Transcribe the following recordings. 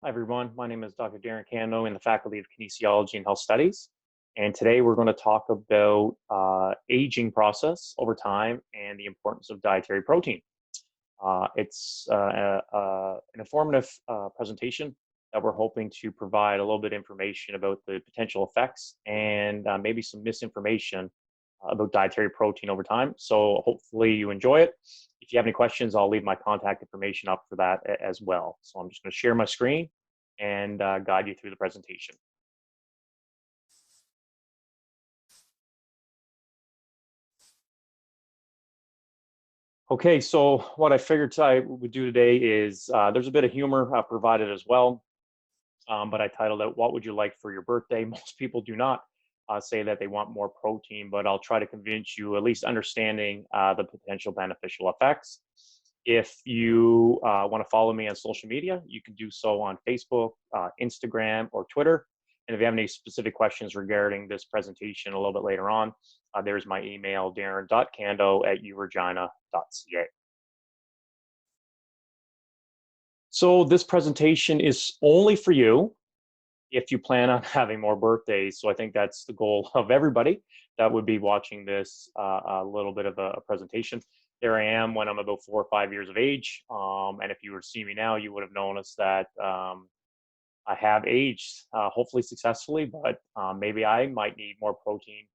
Hi, everyone. My name is Dr. Darren Candow in the Faculty of Kinesiology and Health Studies. And today we're going to talk about aging process over time and the importance of dietary protein. It's an informative presentation that we're hoping to provide a little bit of information about the potential effects and maybe some misinformation about dietary protein over time. So hopefully you enjoy it. If you have any questions, I'll leave my contact information up for that as well. So I'm just going to share my screen and guide you through the presentation. Okay, so what I figured I would do today is there's a bit of humor provided as well, but I titled it, "What would you like for your birthday?" Most people do not say that they want more protein, but I'll try to convince you, at least understanding the potential beneficial effects. If you want to follow me on social media, you can do so on Facebook, Instagram, or Twitter. And if you have any specific questions regarding this presentation a little bit later on, there's my email, darren.candow@uregina.ca. So this presentation is only for you if you plan on having more birthdays. So I think that's the goal of everybody that would be watching this a little bit of a presentation. There I am when I'm about 4 or 5 years of age. And if you were to see me now, you would have noticed that I have aged, hopefully successfully, but maybe I might need more protein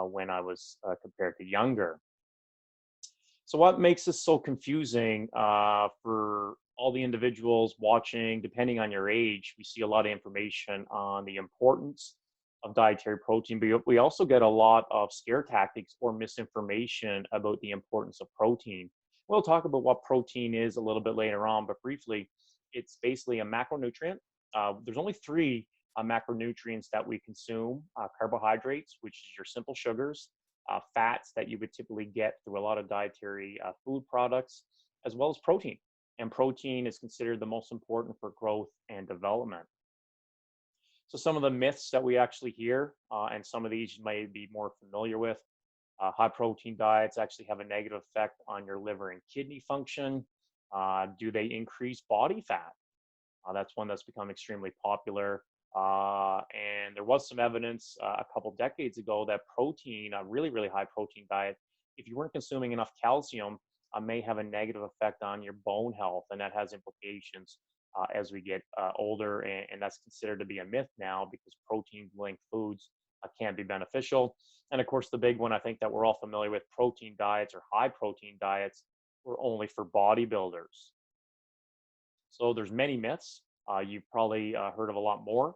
when I was compared to younger. So what makes this so confusing for all the individuals watching, depending on your age? We see a lot of information on the importance of dietary protein, but we also get a lot of scare tactics or misinformation about the importance of protein. We'll talk about what protein is a little bit later on, but briefly, it's basically a macronutrient. There's only three macronutrients that we consume: carbohydrates, which is your simple sugars, fats that you would typically get through a lot of dietary food products, as well as protein. And protein is considered the most important for growth and development. So some of the myths that we actually hear, and some of these you may be more familiar with, high protein diets actually have a negative effect on your liver and kidney function. Do they increase body fat? That's one that's become extremely popular. And there was some evidence a couple decades ago that protein, a really, really high protein diet, if you weren't consuming enough calcium, may have a negative effect on your bone health. And that has implications as we get older. And that's considered to be a myth now because protein linked foods can be beneficial. And of course, the big one I think that we're all familiar with, protein diets or high protein diets were only for bodybuilders. So there's many myths. You've probably heard of a lot more,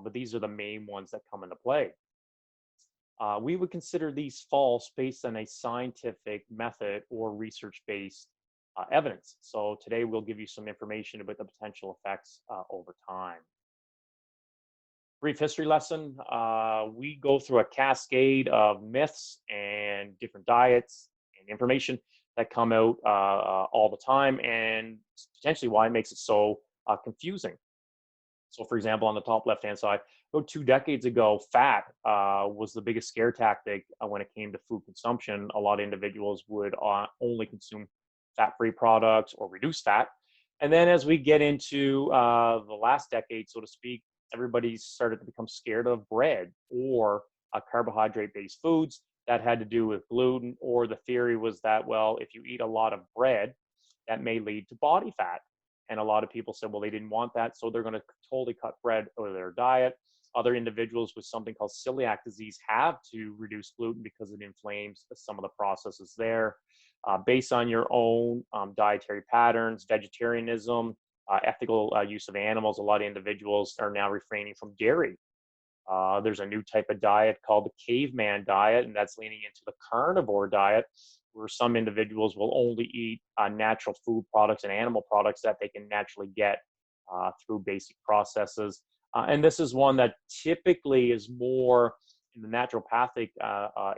but these are the main ones that come into play. We would consider these false based on a scientific method or research-based evidence. So today we'll give you some information about the potential effects over time. Brief history lesson. We go through a cascade of myths and different diets and information that come out all the time, and potentially why it makes it so confusing. So for example, on the top left-hand side, about 2 decades ago, fat was the biggest scare tactic when it came to food consumption. A lot of individuals would only consume fat-free products or reduce fat. And then as we get into the last decade, so to speak, everybody started to become scared of bread or carbohydrate-based foods that had to do with gluten, or the theory was that, well, if you eat a lot of bread, that may lead to body fat. And a lot of people said, well, they didn't want that, so they're going to totally cut bread out of their diet. Other individuals with something called celiac disease have to reduce gluten because it inflames some of the processes there. Based on your own dietary patterns, vegetarianism, ethical use of animals, a lot of individuals are now refraining from dairy. There's a new type of diet called the caveman diet, and that's leaning into the carnivore diet, where some individuals will only eat natural food products and animal products that they can naturally get through basic processes. And this is one that typically is more in the naturopathic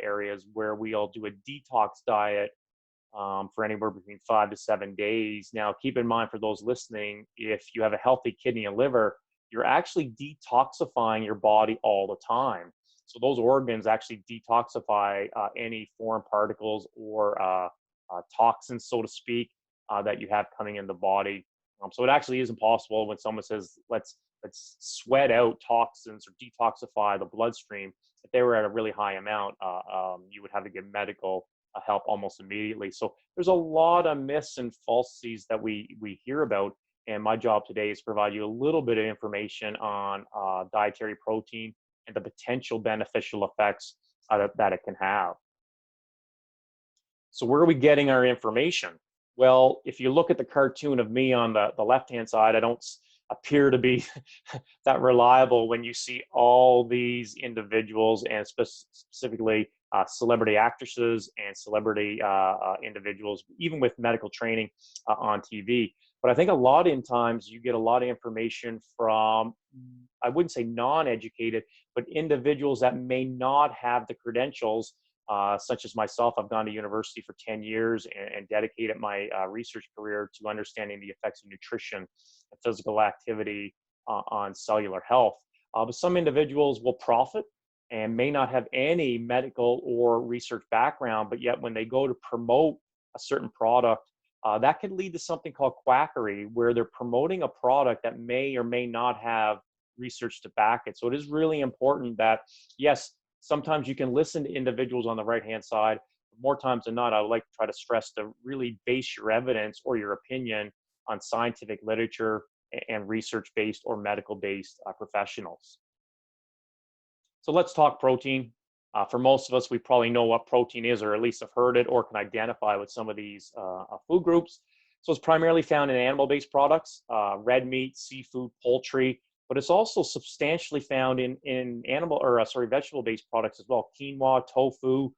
areas, where we'll do a detox diet for anywhere between 5 to 7 days. Now, keep in mind for those listening, if you have a healthy kidney and liver, you're actually detoxifying your body all the time. So those organs actually detoxify any foreign particles or toxins, so to speak, that you have coming in the body. So it actually is impossible when someone says, let's sweat out toxins or detoxify the bloodstream. If they were at a really high amount, you would have to get medical help almost immediately. So there's a lot of myths and falsities that we hear about. And my job today is to provide you a little bit of information on dietary protein and the potential beneficial effects that it can have. So where are we getting our information? Well, if you look at the cartoon of me on the left-hand side, I don't appear to be that reliable when you see all these individuals, and specifically celebrity actresses and celebrity individuals, even with medical training on TV. But I think a lot of times you get a lot of information from, I wouldn't say non-educated, but individuals that may not have the credentials, such as myself. I've gone to university for 10 years and dedicated my research career to understanding the effects of nutrition and physical activity on cellular health. But some individuals will profit and may not have any medical or research background, but yet when they go to promote a certain product, that can lead to something called quackery, where they're promoting a product that may or may not have research to back it. So it is really important that, yes, sometimes you can listen to individuals on the right-hand side. More times than not, I would like to try to stress to really base your evidence or your opinion on scientific literature and research-based or medical-based professionals. So let's talk protein. For most of us, we probably know what protein is, or at least have heard it, or can identify with some of these food groups. So it's primarily found in animal-based products, red meat, seafood, poultry, but it's also substantially found in vegetable-based products as well. Quinoa, tofu,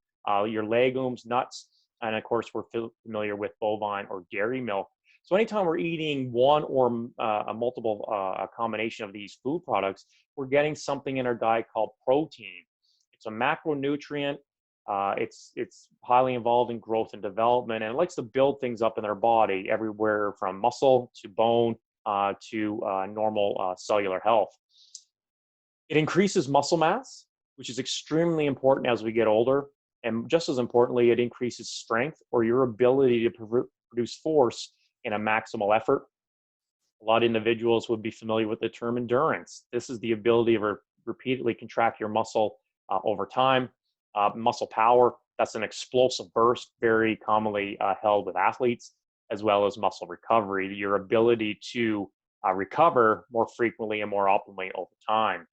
your legumes, nuts, and of course, we're familiar with bovine or dairy milk. So anytime we're eating one or a multiple combination of these food products, we're getting something in our diet called protein. It's a macronutrient. It's highly involved in growth and development, and it likes to build things up in our body, everywhere from muscle to bone to normal cellular health. It increases muscle mass, which is extremely important as we get older. And just as importantly, it increases strength, or your ability to produce force in a maximal effort. A lot of individuals would be familiar with the term endurance. This is the ability to repeatedly contract your muscle over time. Muscle power, that's an explosive burst, very commonly held with athletes, as well as muscle recovery, your ability to recover more frequently and more optimally over time.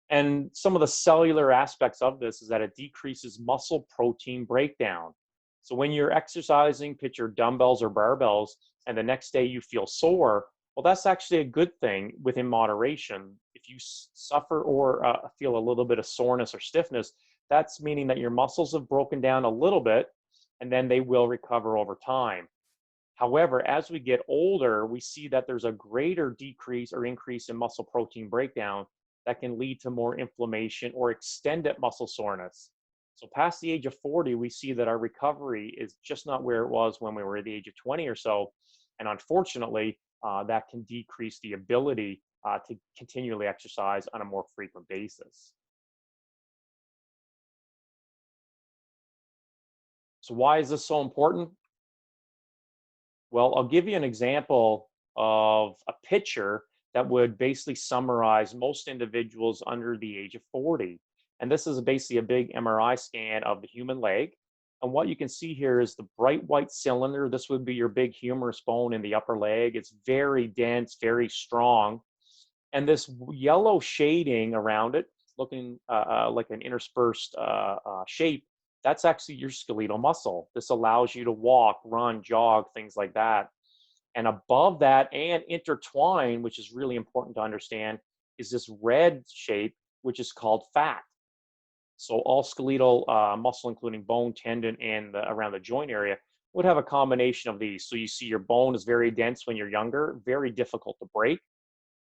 And some of the cellular aspects of this is that it decreases muscle protein breakdown. So when you're exercising, picture dumbbells or barbells, and the next day you feel sore, well, that's actually a good thing within moderation. If you suffer or feel a little bit of soreness or stiffness, that's meaning that your muscles have broken down a little bit, and then they will recover over time. However, as we get older, we see that there's a greater decrease or increase in muscle protein breakdown that can lead to more inflammation or extended muscle soreness. So past the age of 40, we see that our recovery is just not where it was when we were at the age of 20 or so. And unfortunately, that can decrease the ability to continually exercise on a more frequent basis. So why is this so important? Well, I'll give you an example of a picture that would basically summarize most individuals under the age of 40. And this is basically a big MRI scan of the human leg. And what you can see here is the bright white cylinder. This would be your big humerus bone in the upper leg. It's very dense, very strong. And this yellow shading around it, looking like an interspersed shape, that's actually your skeletal muscle. This allows you to walk, run, jog, things like that. And above that and intertwined, which is really important to understand, is this red shape, which is called fat. So all skeletal muscle, including bone, tendon, and around the joint area, would have a combination of these. So you see your bone is very dense when you're younger, very difficult to break.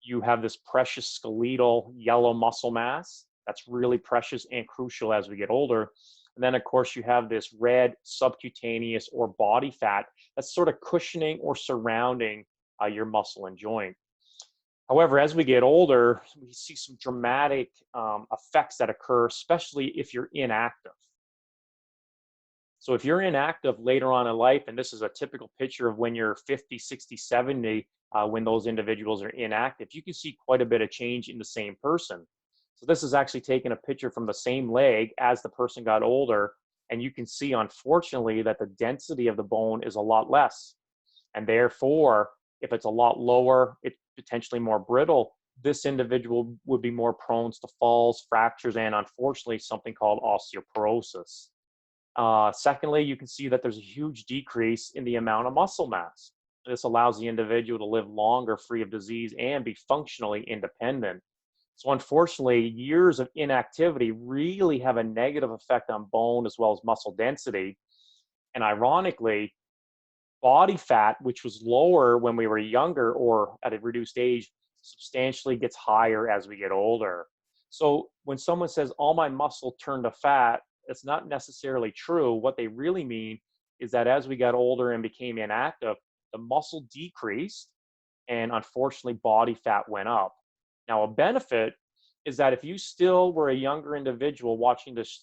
You have this precious skeletal yellow muscle mass that's really precious and crucial as we get older. And then, of course, you have this red subcutaneous or body fat that's sort of cushioning or surrounding your muscle and joint. However, as we get older, we see some dramatic effects that occur, especially if you're inactive. So if you're inactive later on in life, and this is a typical picture of when you're 50, 60, 70, when those individuals are inactive, you can see quite a bit of change in the same person. So this is actually taking a picture from the same leg as the person got older, and you can see, unfortunately, that the density of the bone is a lot less. And therefore, if it's a lot lower, it's potentially more brittle. This individual would be more prone to falls, fractures, and unfortunately, something called osteoporosis. Secondly, you can see that there's a huge decrease in the amount of muscle mass. This allows the individual to live longer free of disease and be functionally independent. So unfortunately, years of inactivity really have a negative effect on bone as well as muscle density. And ironically, body fat, which was lower when we were younger or at a reduced age, substantially gets higher as we get older. So when someone says all my muscle turned to fat, it's not necessarily true. What they really mean is that as we got older and became inactive, the muscle decreased and unfortunately body fat went up. Now, a benefit is that if you still were a younger individual watching this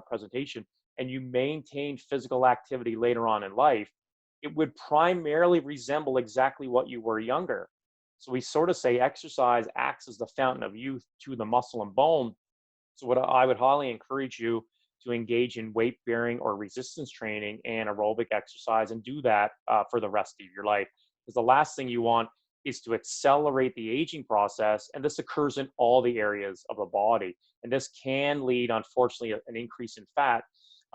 presentation and you maintained physical activity later on in life, it would primarily resemble exactly what you were younger. So we sort of say exercise acts as the fountain of youth to the muscle and bone. So what I would highly encourage you to engage in weight bearing or resistance training and aerobic exercise and do that for the rest of your life. Because the last thing you want is to accelerate the aging process. And this occurs in all the areas of the body. And this can lead, unfortunately, an increase in fat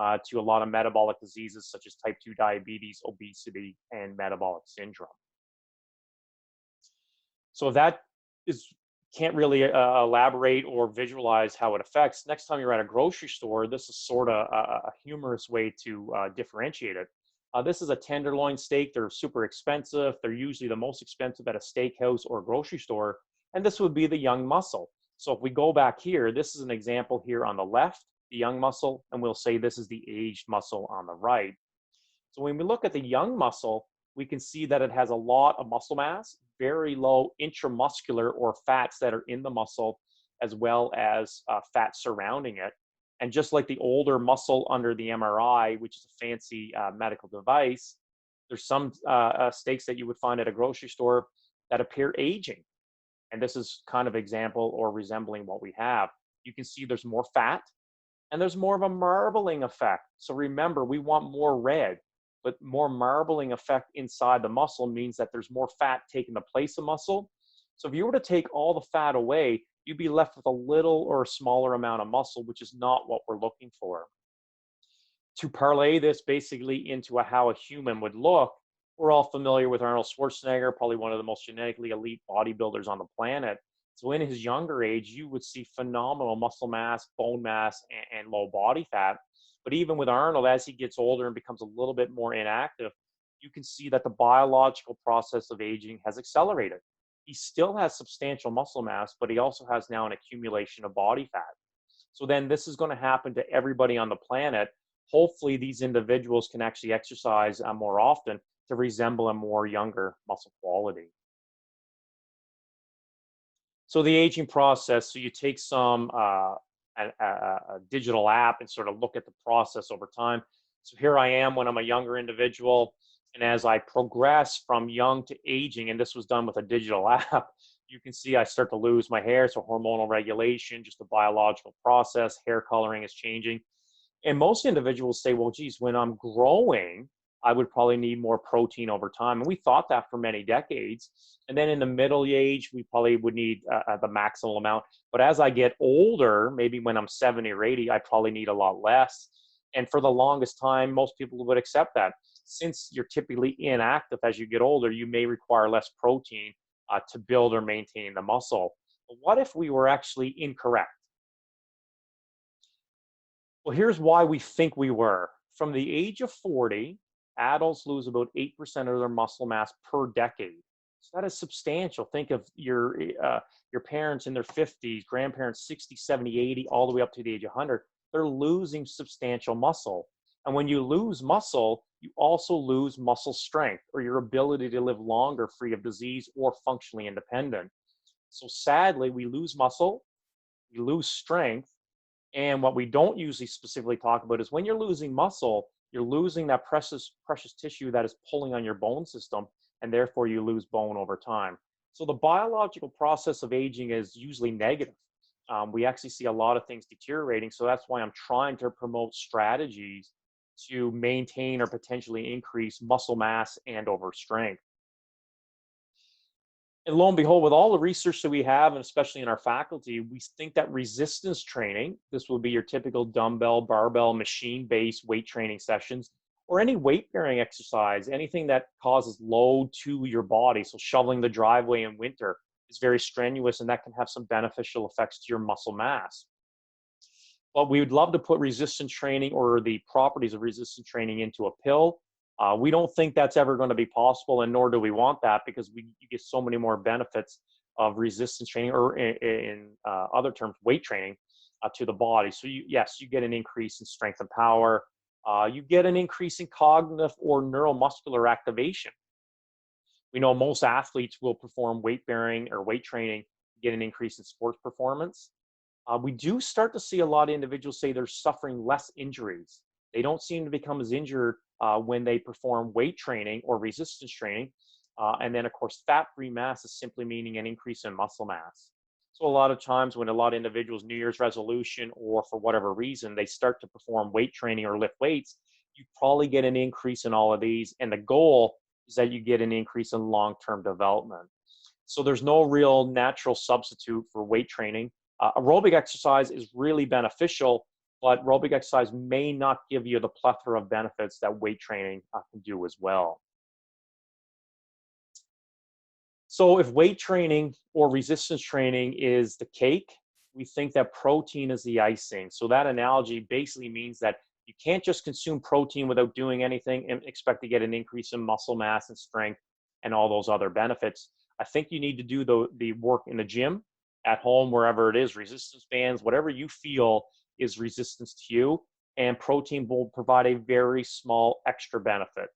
to a lot of metabolic diseases such as type 2 diabetes, obesity, and metabolic syndrome. So if that is can't really elaborate or visualize how it affects, next time you're at a grocery store, this is sort of a humorous way to differentiate it. This is a tenderloin steak. They're super expensive. They're usually the most expensive at a steakhouse or grocery store. And this would be the young muscle. So if we go back here, this is an example here on the left, the young muscle, and we'll say this is the aged muscle on the right. So when we look at the young muscle, we can see that it has a lot of muscle mass, very low intramuscular or fats that are in the muscle, as well as fat surrounding it. And just like the older muscle under the MRI, which is a fancy medical device, there's some steaks that you would find at a grocery store that appear aging. And this is kind of example or resembling what we have. You can see there's more fat and there's more of a marbling effect. So remember, we want more red, but more marbling effect inside the muscle means that there's more fat taking the place of muscle. So if you were to take all the fat away, you'd be left with a little or a smaller amount of muscle, which is not what we're looking for. To parlay this basically into how a human would look, we're all familiar with Arnold Schwarzenegger, probably one of the most genetically elite bodybuilders on the planet. So in his younger age, you would see phenomenal muscle mass, bone mass, and low body fat. But even with Arnold, as he gets older and becomes a little bit more inactive, you can see that the biological process of aging has accelerated. He still has substantial muscle mass, but he also has now an accumulation of body fat. So then this is going to happen to everybody on the planet. Hopefully these individuals can actually exercise more often to resemble a more younger muscle quality. So the aging process, so you take some a digital app and sort of look at the process over time. So here I am when I'm a younger individual, and as I progress from young to aging, and this was done with a digital app, you can see I start to lose my hair, so hormonal regulation, just a biological process, hair coloring is changing. And most individuals say, well, geez, when I'm growing, I would probably need more protein over time. And we thought that for many decades. And then in the middle age, we probably would need the maximal amount. But as I get older, maybe when I'm 70 or 80, I probably need a lot less. And for the longest time, most people would accept that. Since you're typically inactive as you get older, you may require less protein to build or maintain the muscle. But what if we were actually incorrect? Well, here's why we think we were. From the age of 40, adults lose about 8% of their muscle mass per decade. So that is substantial. Think of your parents in their 50s, grandparents 60, 70, 80, all the way up to the age of 100. They're losing substantial muscle. And when you lose muscle, you also lose muscle strength or your ability to live longer free of disease or functionally independent. So sadly, we lose muscle, we lose strength, and what we don't usually specifically talk about is when you're losing muscle, you're losing that precious tissue that is pulling on your bone system. and therefore you lose bone over time. So the biological process of aging is usually negative. We actually see a lot of things deteriorating. So that's why I'm trying to promote strategies to maintain or potentially increase muscle mass and over strength. And lo and behold, with all the research that we have, and especially in our faculty, we think that resistance training, this will be your typical dumbbell, barbell, machine-based weight training sessions, or any weight-bearing exercise, anything that causes load to your body, so shoveling the driveway in winter is very strenuous, and that can have some beneficial effects to your muscle mass. But we would love to put resistance training or the properties of resistance training into a pill. We don't think that's ever going to be possible, and nor do we want that, because you get so many more benefits of resistance training, or in other terms, weight training to the body. So yes, you get an increase in strength and power. You get an increase in cognitive or neuromuscular activation. We know most athletes will perform weight bearing or weight training, get an increase in sports performance. We do start to see a lot of individuals say they're suffering less injuries. They don't seem to become as injured when they perform weight training or resistance training. And then, of course, fat-free mass is simply meaning an increase in muscle mass. So a lot of times when a lot of individuals' New Year's resolution, or for whatever reason, they start to perform weight training or lift weights, you probably get an increase in all of these. And the goal is that you get an increase in long-term development. So there's no real natural substitute for weight training. Aerobic exercise is really beneficial, but aerobic exercise may not give you the plethora of benefits that weight training can do as well. So if weight training or resistance training is the cake, we think that protein is the icing. So that analogy basically means that you can't just consume protein without doing anything and expect to get an increase in muscle mass and strength and all those other benefits. I think you need to do the work in the gym, at home, wherever it is, resistance bands, whatever you feel is resistance to you, and protein will provide a very small extra benefit.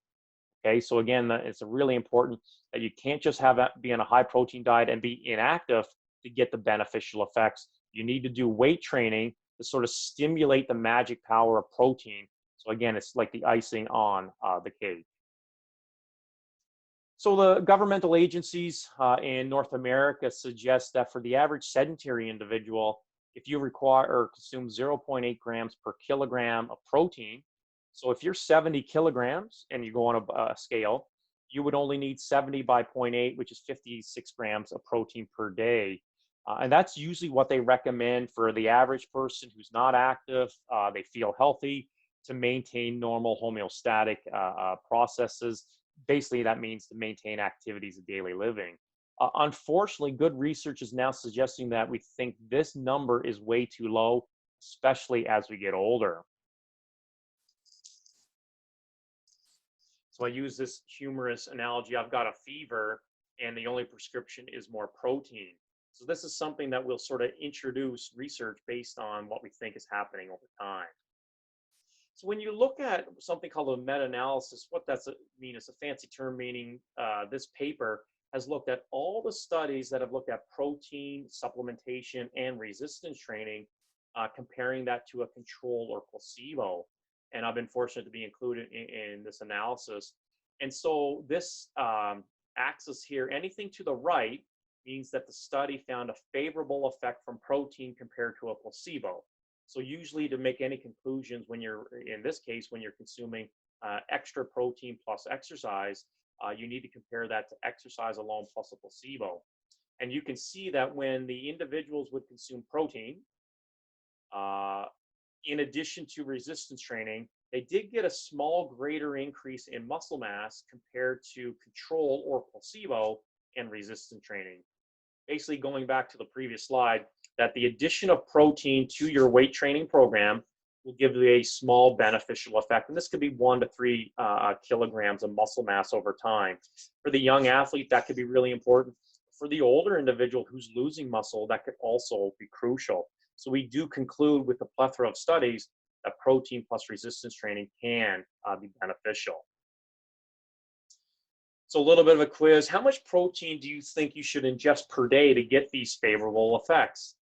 Okay, so again, it's really important that you can't just be on a high protein diet and be inactive to get the beneficial effects. You need to do weight training to sort of stimulate the magic power of protein. So again, it's like the icing on the cake. So the governmental agencies in North America suggest that for the average sedentary individual, if you require or consume 0.8 grams per kilogram of protein, so if you're 70 kilograms and you go on a scale, you would only need 70 by 0.8, which is 56 grams of protein per day. And that's usually what they recommend for the average person who's not active, they feel healthy, to maintain normal homeostatic processes. Basically, that means to maintain activities of daily living. Unfortunately, good research is now suggesting that we think this number is way too low, especially as we get older. So I use this humorous analogy. I've got a fever and the only prescription is more protein. So this is something that will sort of introduce research based on what we think is happening over time. So when you look at something called a meta-analysis, what that's mean is a fancy term, meaning this paper has looked at all the studies that have looked at protein supplementation and resistance training, comparing that to a control or placebo. And I've been fortunate to be included in this analysis. And so this axis here, anything to the right means that the study found a favorable effect from protein compared to a placebo. So usually to make any conclusions when you're, in this case, when you're consuming extra protein plus exercise, you need to compare that to exercise alone plus a placebo. And you can see that when the individuals would consume protein, in addition to resistance training, they did get a small greater increase in muscle mass compared to control or placebo and resistance training. Basically, going back to the previous slide, that the addition of protein to your weight training program will give you a small beneficial effect. And this could be 1 to 3 kilograms of muscle mass over time. For the young athlete, that could be really important. For the older individual who's losing muscle, that could also be crucial. So we do conclude with a plethora of studies that protein plus resistance training can be beneficial. So a little bit of a quiz. How much protein do you think you should ingest per day to get these favorable effects?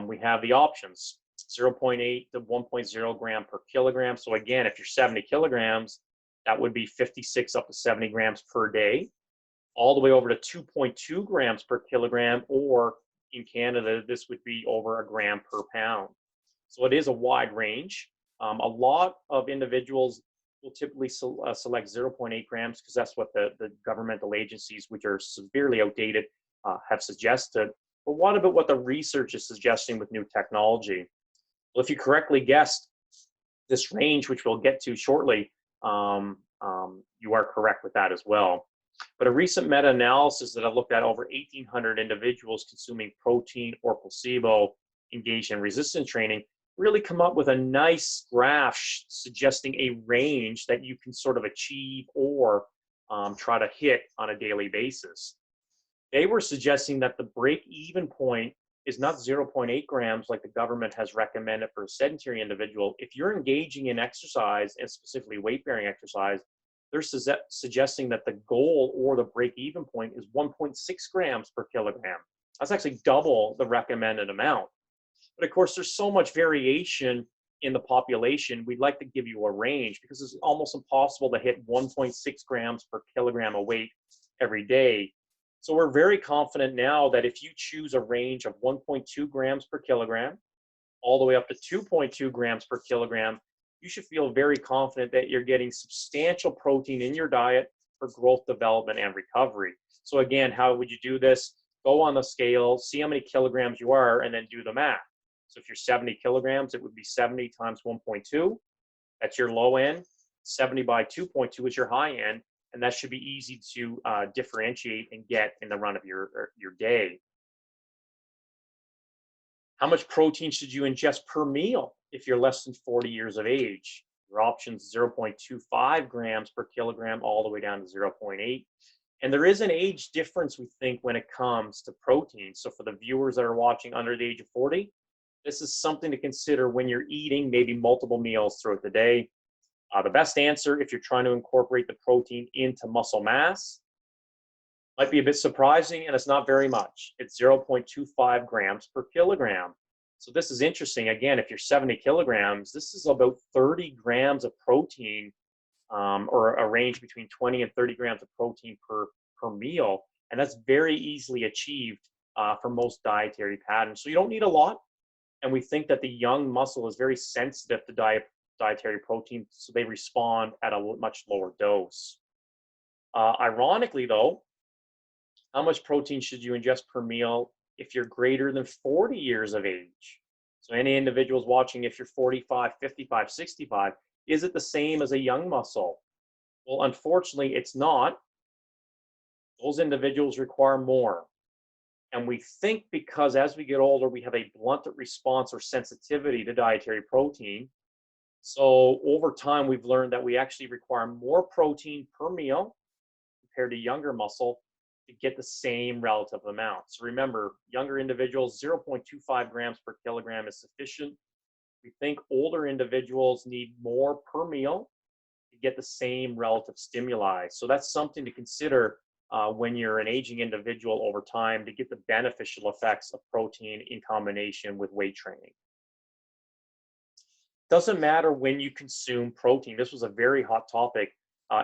We have the options, 0.8 to 1.0 gram per kilogram. So again, if you're 70 kilograms, that would be 56 up to 70 grams per day. all the way over to 2.2 grams per kilogram, or in Canada, this would be over a gram per pound. So it is a wide range. A lot of individuals will typically select 0.8 grams because that's what the governmental agencies, which are severely outdated, have suggested. But what about what the research is suggesting with new technology? Well, if you correctly guessed this range, which we'll get to shortly, you are correct with that as well. But a recent meta-analysis that I looked at over 1,800 individuals consuming protein or placebo engaged in resistance training really come up with a nice graph suggesting a range that you can sort of achieve or try to hit on a daily basis. They were suggesting that the break-even point is not 0.8 grams like the government has recommended for a sedentary individual. If you're engaging in exercise, and specifically weight-bearing exercise, they're suggesting that the goal or the break-even point is 1.6 grams per kilogram. That's actually double the recommended amount. But of course, there's so much variation in the population. We'd like to give you a range because it's almost impossible to hit 1.6 grams per kilogram of weight every day. So we're very confident now that if you choose a range of 1.2 grams per kilogram all the way up to 2.2 grams per kilogram, you should feel very confident that you're getting substantial protein in your diet for growth, development, and recovery. So again, how would you do this? Go on the scale, see how many kilograms you are, and then do the math. So if you're 70 kilograms, it would be 70 times 1.2. That's your low end. 70 by 2.2 is your high end. And that should be easy to differentiate and get in the run of your day. How much protein should you ingest per meal if you're less than 40 years of age? Your options 0.25 grams per kilogram all the way down to 0.8. And there is an age difference, we think, when it comes to protein. So for the viewers that are watching under the age of 40, this is something to consider when you're eating maybe multiple meals throughout the day. The best answer, if you're trying to incorporate the protein into muscle mass, might be a bit surprising, and it's not very much. It's 0.25 grams per kilogram. So this is interesting. Again, if you're 70 kilograms, this is about 30 grams of protein, or a range between 20 and 30 grams of protein per meal. And that's very easily achieved for most dietary patterns. So you don't need a lot. And we think that the young muscle is very sensitive to dietary protein, so they respond at a much lower dose. Ironically, though, how much protein should you ingest per meal if you're greater than 40 years of age? So any individuals watching, if you're 45, 55, 65, is it the same as a young muscle? Well, unfortunately, it's not. Those individuals require more. And we think because as we get older, we have a blunted response or sensitivity to dietary protein. So over time, we've learned that we actually require more protein per meal compared to younger muscle to get the same relative amount. So remember, younger individuals, 0.25 grams per kilogram is sufficient. We think older individuals need more per meal to get the same relative stimuli. So that's something to consider when you're an aging individual over time to get the beneficial effects of protein in combination with weight training. Doesn't matter when you consume protein. This was a very hot topic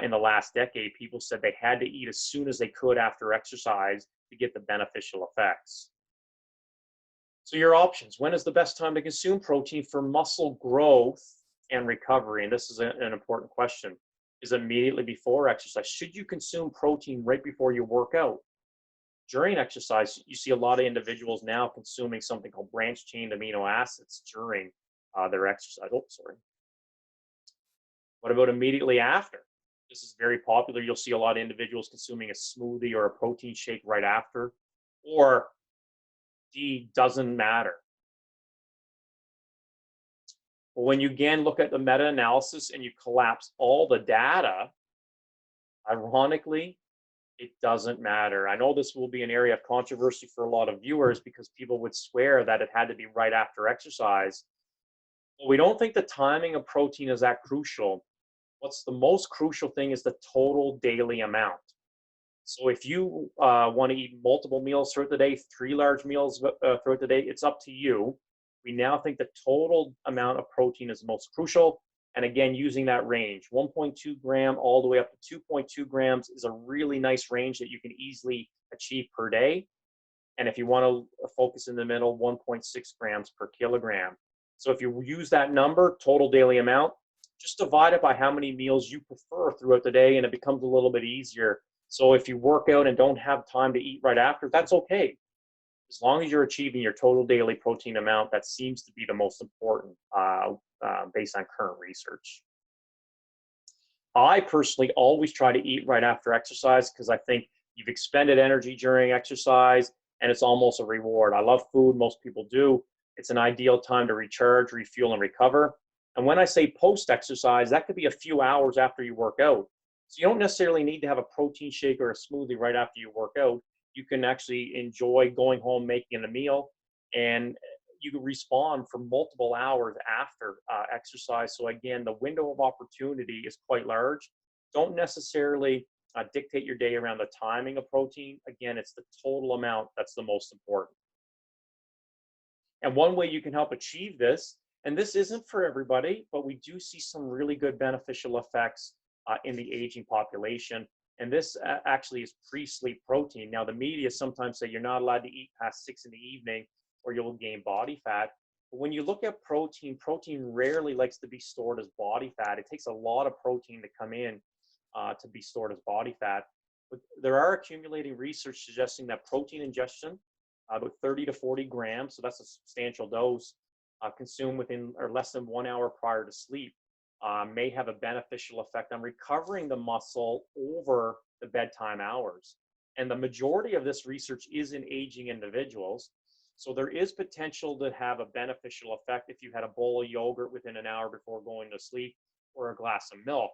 in the last decade. People said they had to eat as soon as they could after exercise to get the beneficial effects. So your options: when is the best time to consume protein for muscle growth and recovery? And this is an important question. Is immediately before exercise? Should you consume protein right before you work out? During exercise, you see a lot of individuals now consuming something called branched-chain amino acids during their exercise. Oh, sorry. What about immediately after? This is very popular. You'll see a lot of individuals consuming a smoothie or a protein shake right after, or D, doesn't matter. Well, when you again look at the meta-analysis and you collapse all the data, ironically, it doesn't matter. I know this will be an area of controversy for a lot of viewers because people would swear that it had to be right after exercise. Well, we don't think the timing of protein is that crucial. What's the most crucial thing is the total daily amount. So if you want to eat multiple meals throughout the day, 3 large meals throughout the day, it's up to you. We now think the total amount of protein is most crucial, And again, using that range, 1.2 gram all the way up to 2.2 grams is a really nice range that you can easily achieve per day. And if you want to focus in the middle, 1.6 grams per kilogram. So if you use that number, total daily amount, just divide it by how many meals you prefer throughout the day, and it becomes a little bit easier. So if you work out and don't have time to eat right after, that's okay. As long as you're achieving your total daily protein amount, that seems to be the most important based on current research. I personally always try to eat right after exercise because I think you've expended energy during exercise and it's almost a reward. I love food, most people do. It's an ideal time to recharge, refuel, and recover. And when I say post exercise, that could be a few hours after you work out. So you don't necessarily need to have a protein shake or a smoothie right after you work out. You can actually enjoy going home, making a meal, and you can respond for multiple hours after exercise. So again, the window of opportunity is quite large. Don't necessarily dictate your day around the timing of protein. Again, it's the total amount that's the most important. And one way you can help achieve this, and this isn't for everybody, but we do see some really good beneficial effects in the aging population. And this actually is pre-sleep protein. Now, the media sometimes say you're not allowed to eat past 6 in the evening or you'll gain body fat. But when you look at protein, protein rarely likes to be stored as body fat. It takes a lot of protein to come in to be stored as body fat. But there are accumulating research suggesting that protein ingestion, about 30 to 40 grams, so that's a substantial dose, consumed within or less than 1 hour prior to sleep, may have a beneficial effect on recovering the muscle over the bedtime hours. And the majority of this research is in aging individuals. So there is potential to have a beneficial effect if you had a bowl of yogurt within an hour before going to sleep or a glass of milk.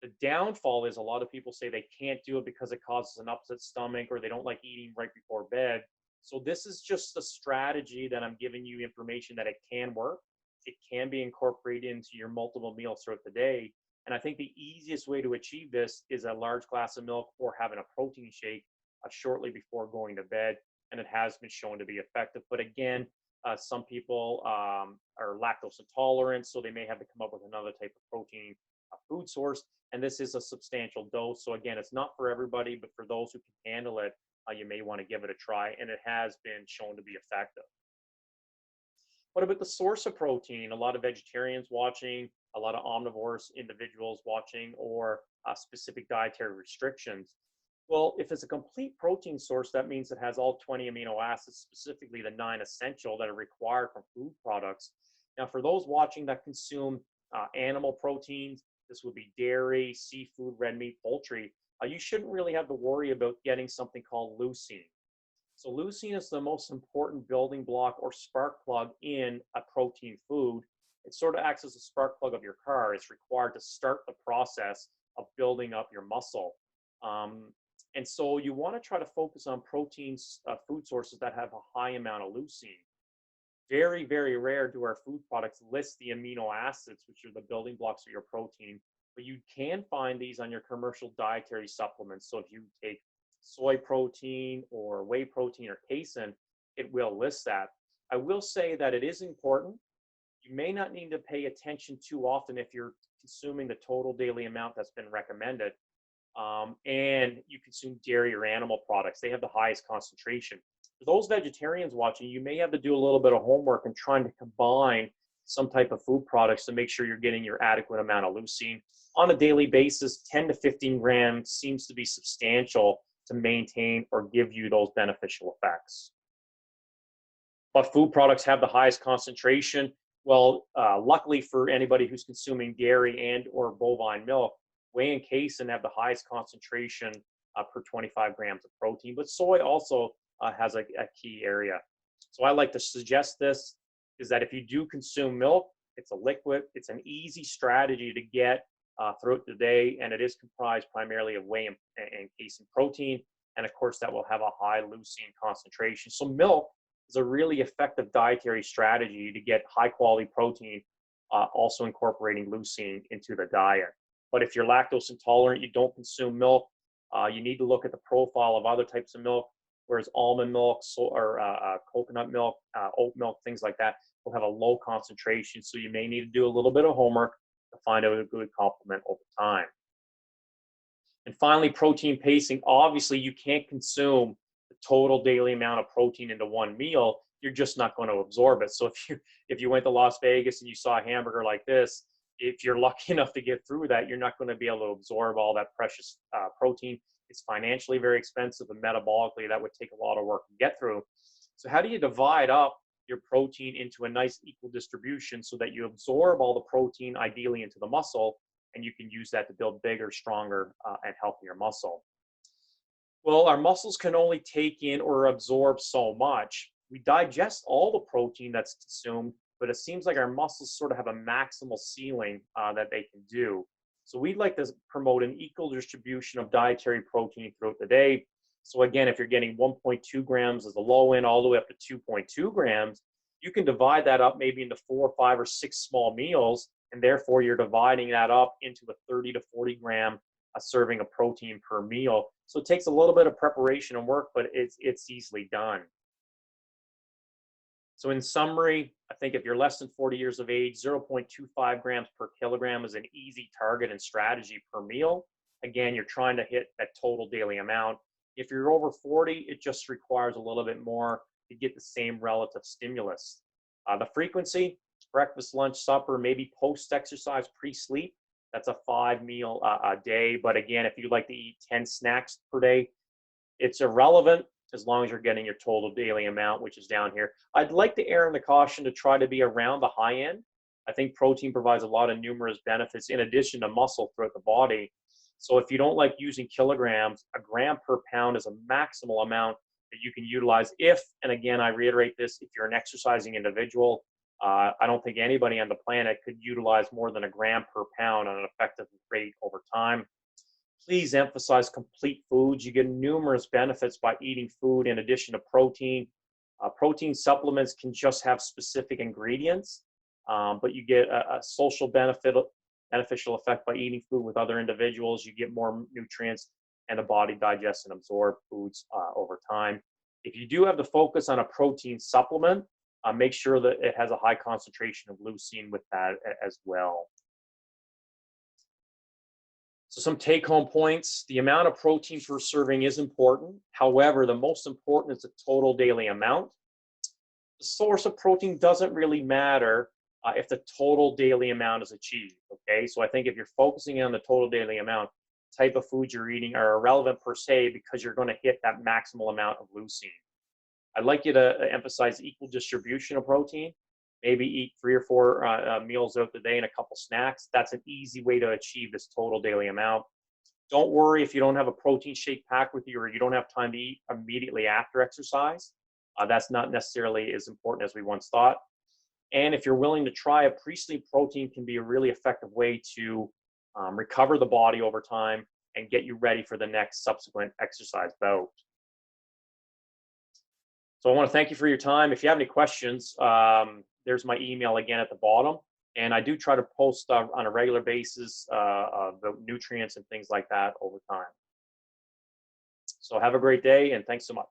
The downfall is a lot of people say they can't do it because it causes an upset stomach or they don't like eating right before bed. So this is just a strategy that I'm giving you information that it can work. It can be incorporated into your multiple meals throughout the day. And I think the easiest way to achieve this is a large glass of milk or having a protein shake shortly before going to bed. And it has been shown to be effective. But again, some people are lactose intolerant, so they may have to come up with another type of protein food source. And this is a substantial dose. So again, it's not for everybody, but for those who can handle it, you may want to give it a try. And it has been shown to be effective. What about the source of protein? A lot of vegetarians watching, a lot of omnivores individuals watching, or specific dietary restrictions. Well, if it's a complete protein source, that means it has all 20 amino acids, specifically the 9 essential that are required from food products. Now, for those watching that consume animal proteins, this would be dairy, seafood, red meat, poultry, you shouldn't really have to worry about getting something called leucine. So leucine is the most important building block or spark plug in a protein food. It sort of acts as a spark plug of your car. It's required to start the process of building up your muscle. And so you want to try to focus on proteins, food sources that have a high amount of leucine. Very, very rare do our food products list the amino acids, which are the building blocks of your protein, but you can find these on your commercial dietary supplements. So if you take soy protein or whey protein or casein, it will list that. I will say that it is important. You may not need to pay attention too often if you're consuming the total daily amount that's been recommended. And you consume dairy or animal products. They have the highest concentration. For those vegetarians watching, you may have to do a little bit of homework and trying to combine some type of food products to make sure you're getting your adequate amount of leucine. On a daily basis, 10 to 15 grams seems to be substantial to maintain or give you those beneficial effects. But food products have the highest concentration. Well, luckily for anybody who's consuming dairy and or bovine milk, whey and casein have the highest concentration per 25 grams of protein, but soy also has a key area. So I like to suggest this is that if you do consume milk, it's a liquid, it's an easy strategy to get throughout the day, and it is comprised primarily of whey and casein protein, and of course that will have a high leucine concentration. So milk is a really effective dietary strategy to get high quality protein, also incorporating leucine into the diet. But if you're lactose intolerant, you don't consume milk, you need to look at the profile of other types of milk, whereas almond milk or coconut milk, oat milk, things like that will have a low concentration. So you may need to do a little bit of homework to find out a good complement over time. And finally, protein pacing. Obviously, you can't consume the total daily amount of protein into one meal. You're just not going to absorb it. So if you went to Las Vegas and you saw a hamburger like this, if you're lucky enough to get through that, you're not going to be able to absorb all that precious protein. It's financially very expensive, and metabolically that would take a lot of work to get through. So how do you divide up your protein into a nice equal distribution so that you absorb all the protein ideally into the muscle, and you can use that to build bigger, stronger, and healthier muscle? Well, our muscles can only take in or absorb so much. We digest all the protein that's consumed, but it seems like our muscles sort of have a maximal ceiling that they can do. So we'd like to promote an equal distribution of dietary protein throughout the day. So again, if you're getting 1.2 grams as the low end all the way up to 2.2 grams, you can divide that up maybe into 4, 5, or 6 small meals, and therefore you're dividing that up into a 30 to 40 gram a serving of protein per meal. So it takes a little bit of preparation and work, but it's easily done. So in summary, I think if you're less than 40 years of age, 0.25 grams per kilogram is an easy target and strategy per meal. Again, you're trying to hit that total daily amount. If you're over 40, it just requires a little bit more to get the same relative stimulus. The frequency, breakfast, lunch, supper, maybe post-exercise, pre-sleep. That's a 5 meal a day. But again, if you like to eat 10 snacks per day, it's irrelevant as long as you're getting your total daily amount, which is down here. I'd like to err on the caution to try to be around the high end. I think protein provides a lot of numerous benefits in addition to muscle throughout the body. So if you don't like using kilograms, a gram per pound is a maximal amount that you can utilize if, and again, I reiterate this, if you're an exercising individual, I don't think anybody on the planet could utilize more than a gram per pound on an effective rate over time. Please emphasize complete foods. You get numerous benefits by eating food in addition to protein. Protein supplements can just have specific ingredients, but you get a social beneficial effect by eating food with other individuals. You get more nutrients, and the body digests and absorbs foods over time. If you do have the focus on a protein supplement, make sure that it has a high concentration of leucine with that as well. So some take-home points. The amount of protein per serving is important. However, the most important is the total daily amount. The source of protein doesn't really matter if the total daily amount is achieved, okay? So I think if you're focusing on the total daily amount, type of foods you're eating are irrelevant per se because you're going to hit that maximal amount of leucine. I'd like you to emphasize equal distribution of protein. Maybe eat 3 or 4 meals out the day and a couple snacks. That's an easy way to achieve this total daily amount. Don't worry if you don't have a protein shake pack with you or you don't have time to eat immediately after exercise. That's not necessarily as important as we once thought. And if you're willing to try, a pre-sleep protein can be a really effective way to recover the body over time and get you ready for the next subsequent exercise bout. So I want to thank you for your time. If you have any questions, there's my email again at the bottom. And I do try to post on a regular basis the nutrients and things like that over time. So have a great day, and thanks so much.